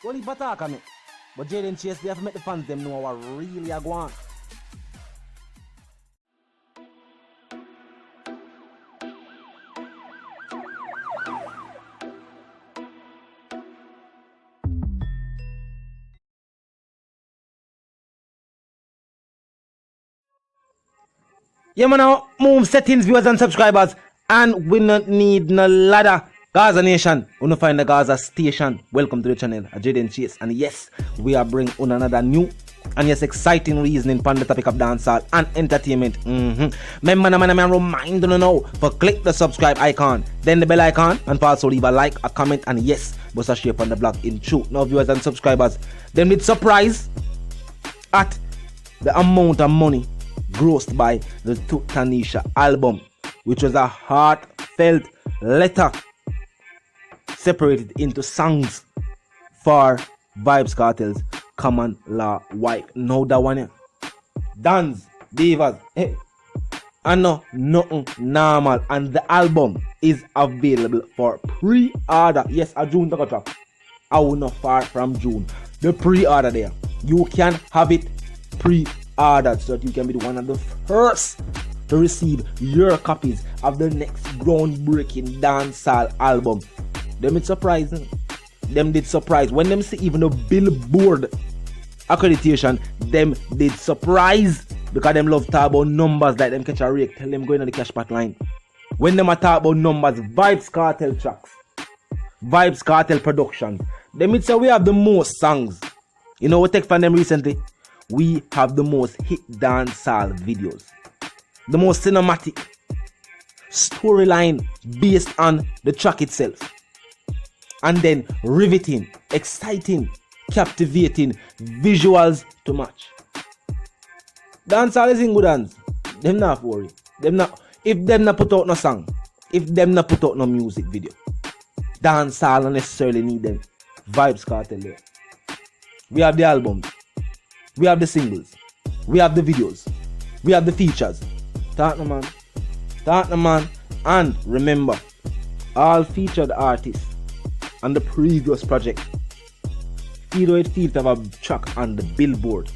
Only attack on me. But Jaden Chase, they have to make the fans them know what really are going on. Yeah, man, now move settings, viewers and subscribers, and we not need no ladder. Gaza Nation, we not find the Gaza Station. Welcome to the channel, Jaden Chase, and yes, we are bringing on another new and yes, exciting reasoning on the topic of dancehall and entertainment. Remember, man, remind you now for click the subscribe icon, then the bell icon, and also leave a like, a comment, and yes, bust a share on the blog in truth. Now, viewers and subscribers, then with surprise at the amount of money grossed by the Tanisha album, which was a heartfelt letter separated into songs for Vybz Kartel's Common Law Wife. Now that one, yeah. Dance, divas, hey. And no, nothing normal. And the album is available for pre-order. Yes, a June drop. I will not far from June. The pre-order there. You can have it pre-ordered so that you can be one of the first to receive your copies of the next groundbreaking dancehall album. Them it's surprising. Them did surprise. When them see even the Billboard accreditation, them did surprise. Because them love talk about numbers like them catch a rake. Tell them going on the cash pot line. When them talk about numbers, Vybz Kartel tracks, Vybz Kartel productions, them it say we have the most songs. You know what take from them recently? We have the most hit dancehall videos. The most cinematic storyline based on the track itself. And then riveting, exciting, captivating visuals to match. Dancehall is in good hands. Them not worry. Them not, if them not put out no song, if them not put out no music video, dancehall don't necessarily need them. Vybz Kartel there. We have the albums, we have the singles, we have the videos, we have the features. Talk no man. Talk no man. And remember, all featured artists on the previous project, either it feels to have a track on the Billboard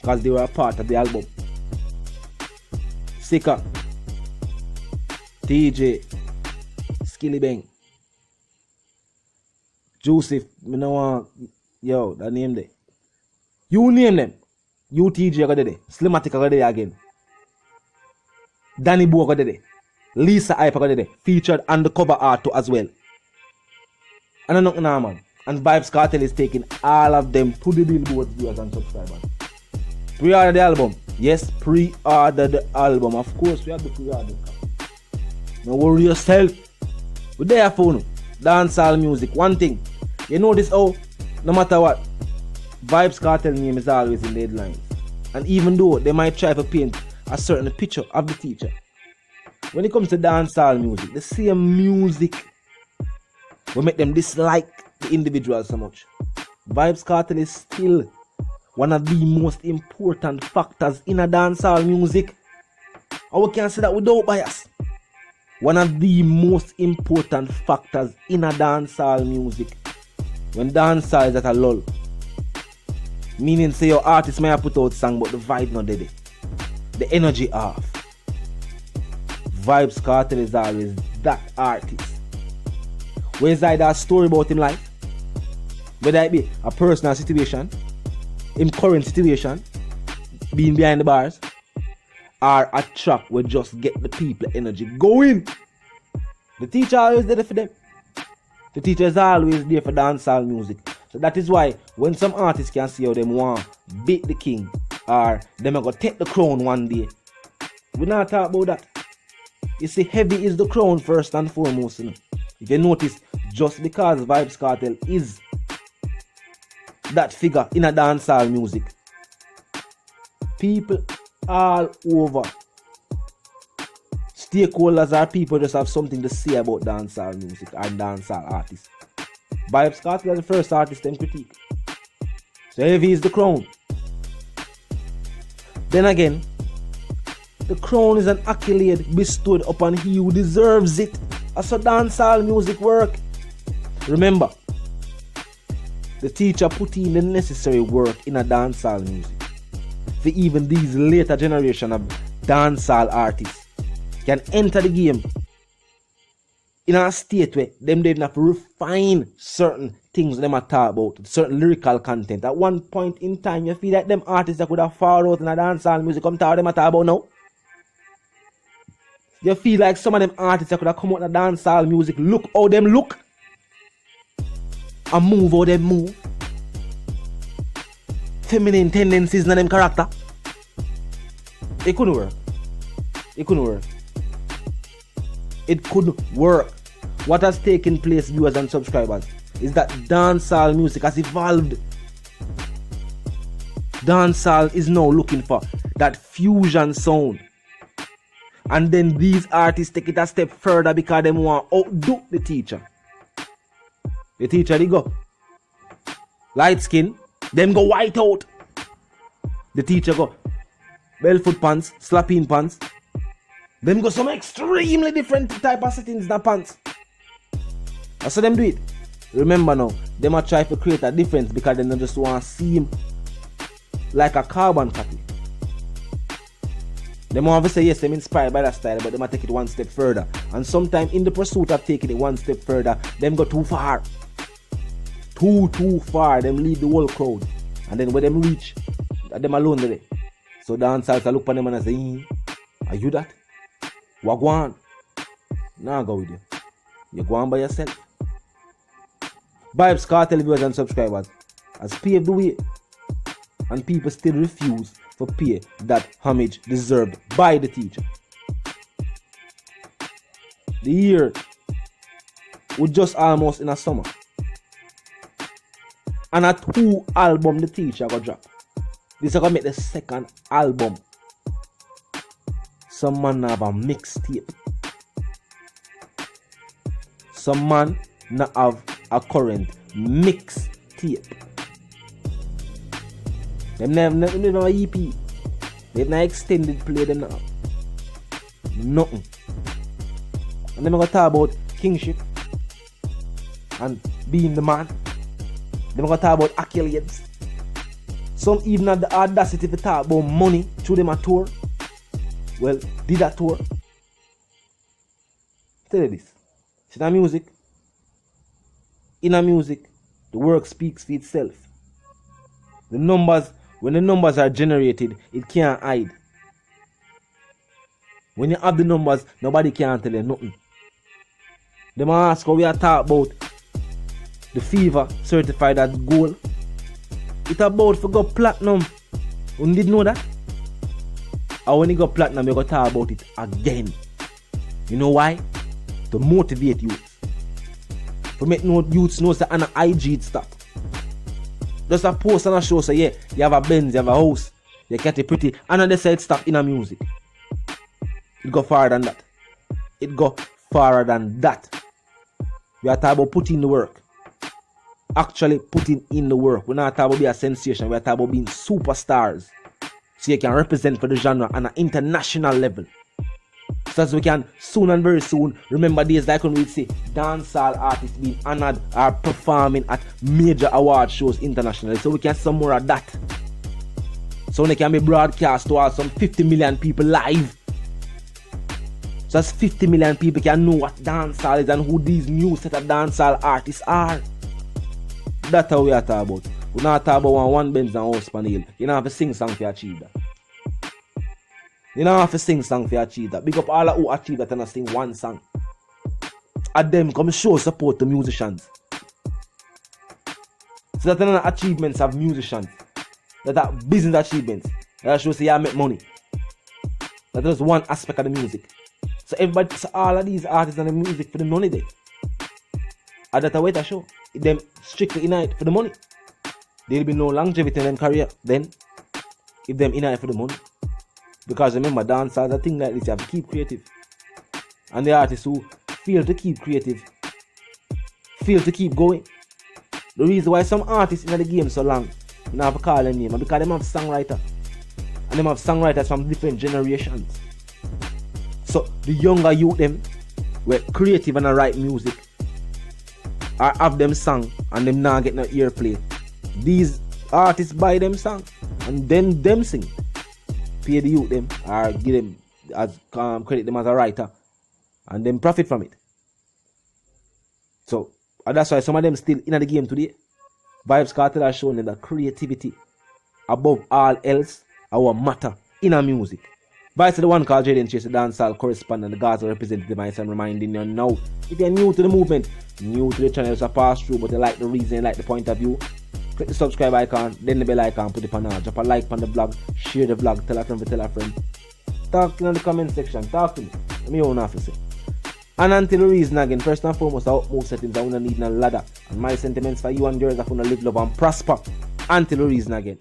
because they were a part of the album. Sika, TJ, Skilly Bang, Joseph, me no want, yo, that name there. You name them. You TJ got there. Slimatic got there again. Danny Boy got there. Lisa Hype got there. Featured on the cover art too as well. And I know man. And Vybz Kartel is taking all of them to the Billboard viewers and subscribers. Pre-order the album. Yes, pre-order the album. Of course, we have the pre-order. Don't worry yourself. We're there for you. Dancehall music. One thing. You know this how, no matter what, Vybz Kartel name is always in the headlines. And even though they might try to paint a certain picture of the teacher, when it comes to dancehall music, the same music will make them dislike the individual so much. Vybz Kartel is still one of the most important factors in a dancehall music. And we can say that without bias. One of the most important factors in a dancehall music. When dancehall is at a lull, meaning say your artist may have put out song but the vibe not there. The energy off. Vybz Kartel is always that artist. Where is either a story about him life, whether it be a personal situation, in current situation, being behind the bars, or a track where just get the people energy going. The teacher always there for them. The teacher is always there for dancehall music. So that is why when some artists can see how them want beat the king or them are gonna take the crown one day, we not talk about that. You see, heavy is the crown first and foremost. You know? If you notice, just because Vybz Kartel is that figure in a dancehall music, people all over, stakeholders or people just have something to say about dancehall music and dancehall artists. Vybz Kartel is the first artist them critique. So heavy is the crown. Then again, the crown is an accolade bestowed upon he who deserves it. As a dancehall music work. Remember, The teacher put in the necessary work in a dancehall music. For even these later generation of dancehall artists can enter the game in a state where them they have to refine certain things them are talk about, certain lyrical content. At one point in time, you feel like them artists that could have fallen out in a dancehall music come talk them talk about now. You feel like some of them artists that could have come out in a dancehall music look how them look and move how them move. Feminine tendencies in them character. It couldn't work. It couldn't work. It couldn't work. What has taken place, viewers and subscribers, is that dancehall music has evolved. Dancehall is now looking for that fusion sound. And then these artists take it a step further because they want to outdo the teacher. The teacher, they go light skin, them go white out. The teacher go barefoot pants, slapping pants. Them go some extremely different type of settings in the pants. I saw them do it. Remember now, them are try to create a difference because they don't just want to seem like a carbon copy. They want to say yes, they're inspired by that style, but they might take it one step further. And sometimes in the pursuit of taking it one step further, them go too far. Too far. Them lead the whole crowd. And then when them reach, them alone there. So dancers look at them and say, are you that? What go on? Nah, go with you. You go on by yourself. Vybz Kartel viewers and subscribers has paved the way. And people still refuse to pay that homage deserved by the teacher. The year was just almost in a summer. And a 2 album the teacher got drop. This is gonna make the second album. Some man have a mixtape. Some man not have a current mixtape. Them never have EP. They have no extended play. Them not have nothing. And then we gonna talk about kingship and being the man. Then we gonna talk about accolades. Some even have the audacity to talk about money through them a tour. Well, did that tour? Tell you this. In a music, the work speaks for itself. The numbers, when the numbers are generated, it can't hide. When you have the numbers, nobody can tell you nothing. They might ask how we are talking about the Fever certified as gold. It's about to go platinum. You did know that? And when you go platinum, you go talk about it again. You know why? To motivate youth. To make youths know that an IG stop. Just a post and a show say, yeah, you have a Benz, you have a house, you get it pretty. And then they say it stop in a music. It go farther than that. It go farther than that. We are talking about putting in the work. Actually putting in the work. We're not talking about being a sensation. We're talking about being superstars. So you can represent for the genre on an international level. So as we can soon and very soon remember days like when we say dancehall artists being honored or performing at major award shows internationally. So we can see some more of that. So they can be broadcast to all some 50 million people live. So as 50 million people can know what dancehall is and who these new set of dancehall artists are. That's how we are talking about. We're not talking about one Benz and house panel. You don't have to sing song to achieve that. You don't have to sing song to achieve that. Big up all who achieve that and sing one song. And them come show support to musicians. So that are not achievements of musicians. That are business achievements. That shows you make money. That is one aspect of the music. So everybody, so all of these artists and the music for the money there. And that's a way to show. Them strictly in it for the money. There'll be no longevity in them career then. If them in it for the money. Because remember, dancers, a thing like this, you have to keep creative. And the artists who fail to keep creative, fail to keep going. The reason why some artists in the game so long, you have to call them name, because they have songwriter. And they have songwriters from different generations. So the younger youth them were creative and write music, or have them song and them now get no earplay. These artists buy them song and then them sing. Pay the youth them or give them as credit them as a writer and then profit from it. So that's why some of them still in the game today. Vybz Kartel has shown them that creativity above all else our matter in our music. Vybz the one called Jaden Chase, the dancehall correspondent, the Gaza representative, I'm reminding you now. If you're new to the movement, new to the channel, it's a pass through, but you like the reason, you like the point of view, click the subscribe icon, then the bell icon, put it on drop a like on the vlog, share the vlog, tell a friend. Talk to me in the comment section, talk to me. Let me own officer. And until the reason again, first and foremost, our utmost settings, I wanna need a ladder. And my sentiments for you and yours, I wanna live, love and prosper. Until the reason again.